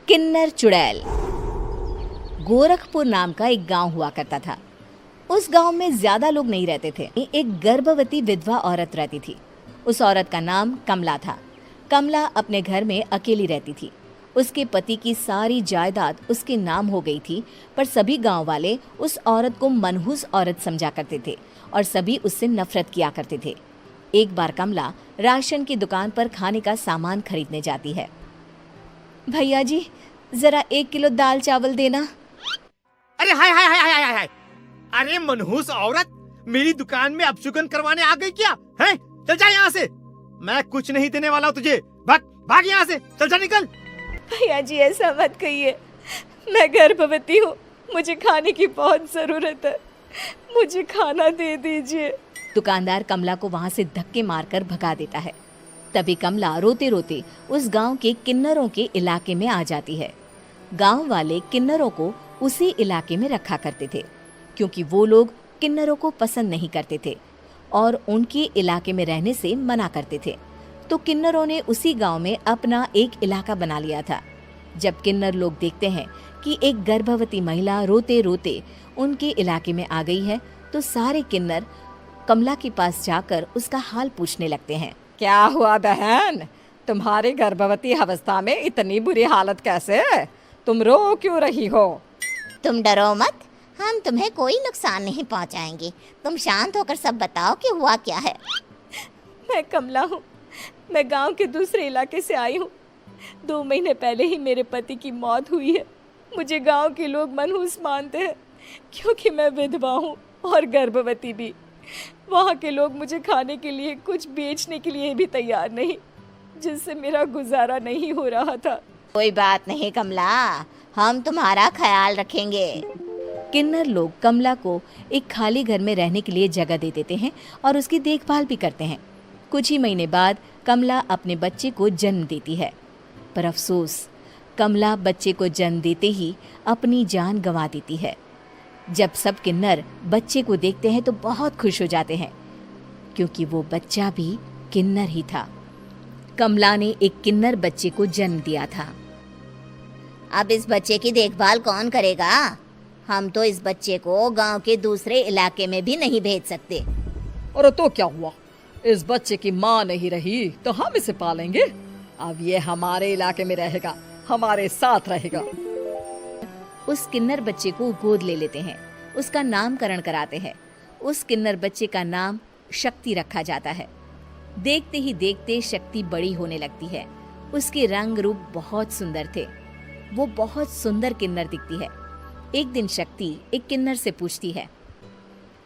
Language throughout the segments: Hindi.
किन्नर चुड़ैल। गोरखपुर नाम का एक गांव हुआ करता था। उस गांव में ज्यादा लोग नहीं रहते थे। एक गर्भवती विधवा औरत रहती थी। उस औरत का नाम कमला था। कमला अपने घर में अकेली रहती थी। उसके पति की सारी जायदाद उसके नाम हो गई थी, पर सभी गांव वाले उस औरत को मनहूस औरत समझा करते थे और सभी उससे नफरत किया करते थे। एक बार कमला राशन की दुकान पर खाने का सामान खरीदने जाती है। भैया जी, जरा 1 किलो दाल चावल देना। अरे हाय हाय हाय हाय हाय हाय! अरे मनहूस औरत, मेरी दुकान में अपशुगन करवाने आ गई क्या? हैं? चल जा यहाँ से। मैं कुछ नहीं देने वाला हूँ तुझे। भाग भाग यहाँ से, चल जा, निकल। भैया जी, ऐसा मत कहिए। मैं गर्भवती हूँ, मुझे खाने की बहुत जरूरत है। मुझे खाना दे दीजिए। दुकानदार कमला को वहाँ से धक्के मारकर भगा देता है। तभी कमला रोते रोते उस गांव के किन्नरों के इलाके में आ जाती है। गांव वाले किन्नरों को उसी इलाके में रखा करते थे, क्योंकि वो लोग किन्नरों को पसंद नहीं करते थे और उनके इलाके में रहने से मना करते थे। तो किन्नरों ने उसी गांव में अपना एक इलाका बना लिया था। जब किन्नर लोग देखते हैं कि एक गर्भवती महिला रोते रोते उनके इलाके में आ गई है, तो सारे किन्नर कमला के पास जाकर उसका हाल पूछने लगते हैं। क्या हुआ बहन, तुम्हारी गर्भवती अवस्था में इतनी बुरी हालत कैसे? तुम रो क्यों रही हो? तुम डरो मत, हम तुम्हें कोई नुकसान नहीं पहुंचाएंगे। तुम शांत होकर सब बताओ कि हुआ क्या है। मैं कमला हूँ। मैं गांव के दूसरे इलाके से आई हूँ। 2 महीने पहले ही मेरे पति की मौत हुई है। मुझे गांव के लोग मनहूस मानते हैं, क्योंकि मैं विधवा हूँ और गर्भवती भी। वहाँ के लोग मुझे खाने के लिए कुछ बेचने के लिए भी तैयार नहीं, जिससे मेरा गुजारा नहीं हो रहा था। कोई बात नहीं कमला, हम तुम्हारा ख्याल रखेंगे। किन्नर लोग कमला को एक खाली घर में रहने के लिए जगह दे देते हैं और उसकी देखभाल भी करते हैं। कुछ ही महीने बाद कमला अपने बच्चे को जन्म देती है, पर अफसोस, कमला बच्चे को जन्म देते ही अपनी जान गंवा देती है। जब सब किन्नर बच्चे को देखते हैं तो बहुत खुश हो जाते हैं, क्योंकि वो बच्चा भी किन्नर ही था। कमला ने एक किन्नर बच्चे को जन्म दिया था। अब इस बच्चे की देखभाल कौन करेगा? हम तो इस बच्चे को गांव के दूसरे इलाके में भी नहीं भेज सकते। और तो क्या हुआ, इस बच्चे की माँ नहीं रही तो हम इसे पालेंगे। अब ये हमारे इलाके में रहेगा, हमारे साथ रहेगा। उस किन्नर बच्चे को गोद ले लेते हैं, उसका नामकरण कराते हैं। उस किन्नर बच्चे का नाम शक्ति रखा जाता है। देखते ही देखते शक्ति बड़ी होने लगती है। उसके रंग रूप बहुत सुंदर थे। वो बहुत सुंदर किन्नर दिखती है। एक दिन शक्ति एक किन्नर से पूछती है,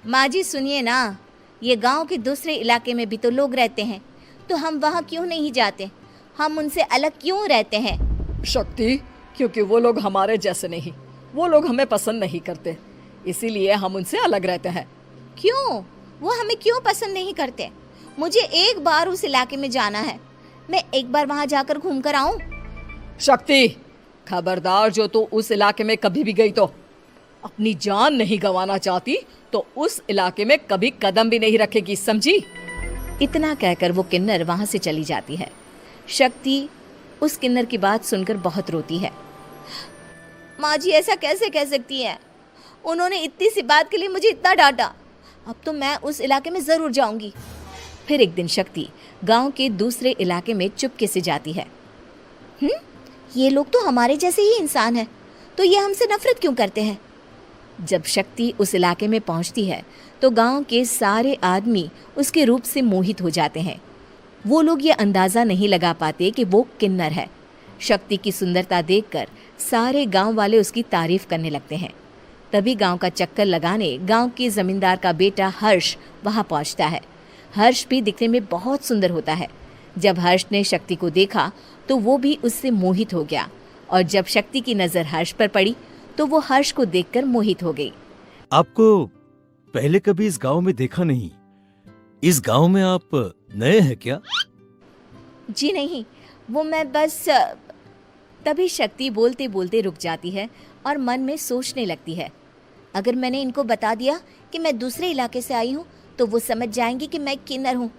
माँ जी सुनिए ना, ये गांव के दूसरे इलाके में भी तो लोग रहते हैं, तो हम वहाँ क्यों नहीं जाते? हम उनसे अलग क्यों रहते हैं? शक्ति, क्योंकि वो लोग हमारे जैसे नहीं, वो लोग हमें पसंद नहीं करते, इसीलिए हम उनसे अलग रहते हैं। क्यों? वो हमें क्यों पसंद नहीं करते? मुझे एक बार उस इलाके में जाना है। मैं एक बार वहाँ जाकर घूम कर आऊँ। शक्ति, खबरदार, जो तू उस इलाके में कभी भी गई तो अपनी जान नहीं गंवाना चाहती तो उस इलाके में कभी कदम भी नहीं रखेगी, समझी? इतना कहकर वो किन्नर वहां से चली जाती है। शक्ति उस किन्नर की बात सुनकर बहुत रोती है। माँ जी ऐसा कैसे कह सकती है? उन्होंने इतनी सी बात के लिए मुझे इतना डांटा। अब तो मैं उस इलाके में जरूर जाऊंगी। फिर एक दिन शक्ति गांव के दूसरे इलाके में चुपके से जाती है। ये लोग तो हमारे जैसे ही इंसान हैं, तो ये हमसे नफरत क्यों करते हैं? जब शक्ति उस इलाके में पहुंचती है तो गांव के सारे आदमी उसके रूप से मोहित हो जाते हैं। वो लोग ये अंदाजा नहीं लगा पाते कि वो किन्नर है। शक्ति की सुंदरता देखकर सारे गांव वाले उसकी तारीफ करने लगते हैं। तभी गांव का चक्कर लगाने गांव के जमींदार का बेटा हर्ष वहां पहुंचता है। हर्ष भी दिखने में बहुत सुंदर होता है। जब हर्ष ने शक्ति को देखा तो वो भी उससे मोहित हो गया, और जब शक्ति की नजर हर्ष पर पड़ी तो वो हर्ष को देखकर मोहित हो गई। आपको पहले कभी इस गांव में देखा नहीं। इस गांव में आप नए हैं क्या? जी नहीं, वो मैं बस। तभी शक्ति बोलते बोलते रुक जाती है और मन में सोचने लगती है, अगर मैंने इनको बता दिया कि मैं दूसरे इलाके से आई हूँ तो वो समझ जाएंगे कि मैं किन्नर हूँ,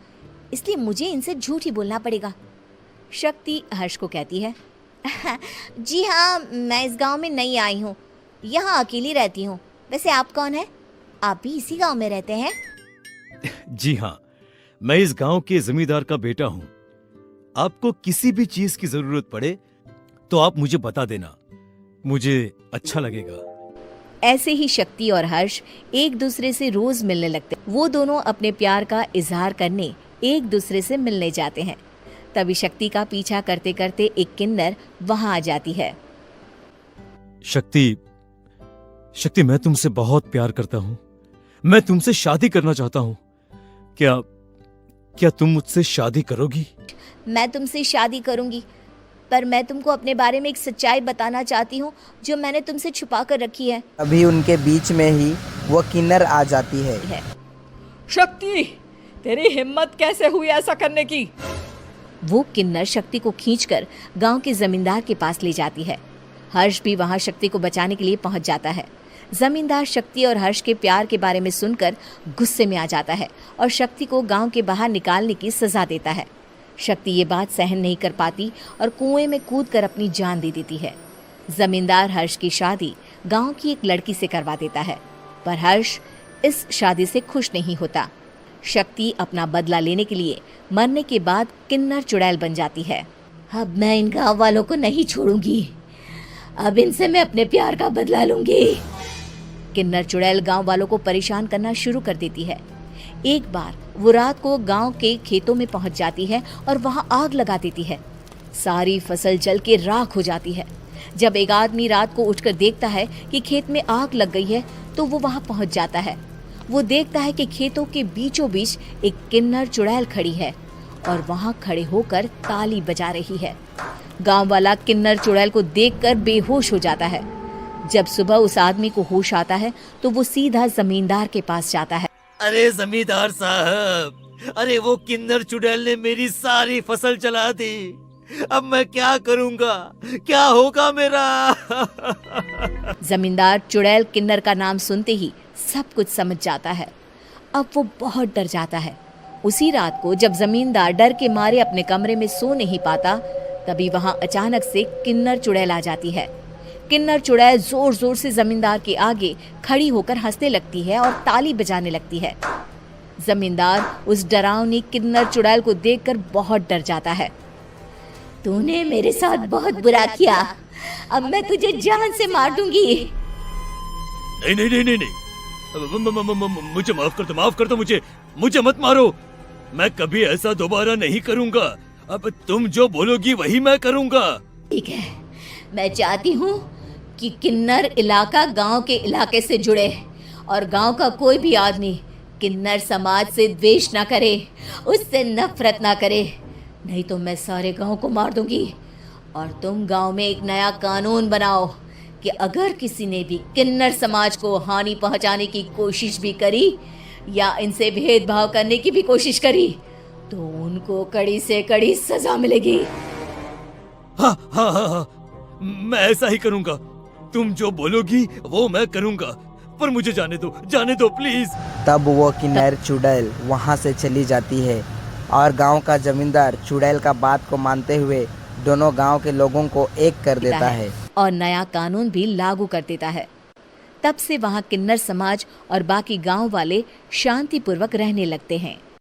इसलिए मुझे इनसे झूठ ही बोलना पड़ेगा। शक्ति हर्ष को कहती है, जी हाँ, मैं इस गांव में नई आई हूँ, यहाँ अकेली रहती हूँ। वैसे आप कौन है? आप भी इसी गांव में रहते हैं? जी हाँ, मैं इस गांव के जमींदार का बेटा हूँ। आपको किसी भी चीज की जरूरत पड़े तो आप मुझे बता देना, मुझे अच्छा लगेगा। ऐसे ही शक्ति और हर्ष एक दूसरे से रोज मिलने लगते। वो दोनों अपने प्यार का इजहार करने एक दूसरे से मिलने जाते हैं। तभी शक्ति का पीछा करते करते एक किन्नर वहां आ जाती है। शक्ति, शक्ति, मैं तुमसे बहुत प्यार करता हूँ। मैं तुमसे शादी करना चाहता हूँ। क्या तुम मुझसे शादी करोगी? मैं तुमसे शादी करूंगी, पर मैं तुमको अपने बारे में एक सच्चाई बताना चाहती हूँ जो मैंने तुमसे छुपा कर रखी है। अभी उनके बीच में ही वो किन्नर आ जाती है। शक्ति, तेरी हिम्मत कैसे हुई ऐसा करने की? वो किन्नर शक्ति को खींचकर गांव के जमींदार के पास ले जाती है। हर्ष भी वहां शक्ति को बचाने के लिए पहुंच जाता है। जमींदार शक्ति और हर्ष के प्यार के बारे में सुनकर गुस्से में आ जाता है और शक्ति को गांव के बाहर निकालने की सजा देता है। शक्ति ये बात सहन नहीं कर पाती और कुएं में कूदकर अपनी जान दे देती है। जमींदार हर्ष की शादी गांव की एक लड़की से करवा देता है, पर हर्ष इस शादी से खुश नहीं होता। शक्ति अपना बदला लेने के लिए मरने के बाद किन्नर चुड़ैल बन जाती है। अब मैं इन गांव वालों को नहीं छोड़ूंगी, अब इनसे मैं अपने प्यार का बदला लूंगी। किन्नर चुड़ैल गांव वालों को परेशान करना शुरू कर देती है। एक बार वो रात को गांव के खेतों में पहुंच जाती है और वहां आग लगा देती है। सारी फसल जल के राख हो जाती है। जब एक आदमी रात को उठकर देखता है कि खेत में आग लग गई है तो वो वहां पहुंच जाता है। वो देखता है कि खेतों के बीचों बीच एक किन्नर चुड़ैल खड़ी है और वहां खड़े होकर ताली बजा रही है। गांव वाला किन्नर चुड़ैल को देखकर बेहोश हो जाता है। जब सुबह उस आदमी को होश आता है तो वो सीधा जमींदार के पास जाता है। अरे जमींदार साहब, अरे वो किन्नर चुड़ैल ने मेरी सारी फसल जला दी। अब मैं क्या करूंगा? क्या होगा मेरा? जमींदार चुड़ैल किन्नर का नाम सुनते ही सब कुछ समझ जाता है। अब वो बहुत डर जाता है। उसी रात को जब जमींदार डर के मारे अपने कमरे में सो नहीं पाता, तभी वहां अचानक से किन्नर चुड़ैल आ जाती है। किन्नर चुड़ैल जोर जोर से जमींदार के आगे खड़ी होकर हंसने लगती है और ताली बजाने लगती है। जमींदार उस डरावनी किन्नर चुड़ैल को देखकर बहुत डर जाता है। तूने मेरे साथ बहुत बुरा किया, अब मैं तुझे जान से मार दूंगी। नहीं नहीं नहीं नहीं, नहीं। मुझे माफ कर दो मुझे मत मारो। मैं कभी ऐसा दोबारा नहीं करूंगा। अब तुम जो बोलोगी वही मैं करूंगा। ठीक है, मैं चाहती हूँ कि किन्नर इलाका गांव के इलाके से जुड़े और गांव का कोई भी आदमी किन्नर समाज से द्वेष ना करे, उससे नफरत ना करे, नहीं तो मैं सारे गांव को मार दूंगी। और तुम गांव में एक नया कानून बनाओ कि अगर किसी ने भी किन्नर समाज को हानि पहुंचाने की कोशिश भी करी या इनसे भेदभाव करने की भी कोशिश करी तो उनको कड़ी से कड़ी सजा मिलेगी। हाँ हाँ हाँ हाँ, मैं ऐसा ही करूंगा। तुम जो बोलोगी वो मैं करूंगा, पर मुझे जाने दो प्लीज। तब वो किन्नर चुड़ैल वहाँ से चली जाती है और गांव का जमींदार चुड़ैल का बात को मानते हुए दोनों गांव के लोगों को एक कर देता है और नया कानून भी लागू कर देता है। तब से वहां किन्नर समाज और बाकी गांव वाले शांतिपूर्वक रहने लगते हैं।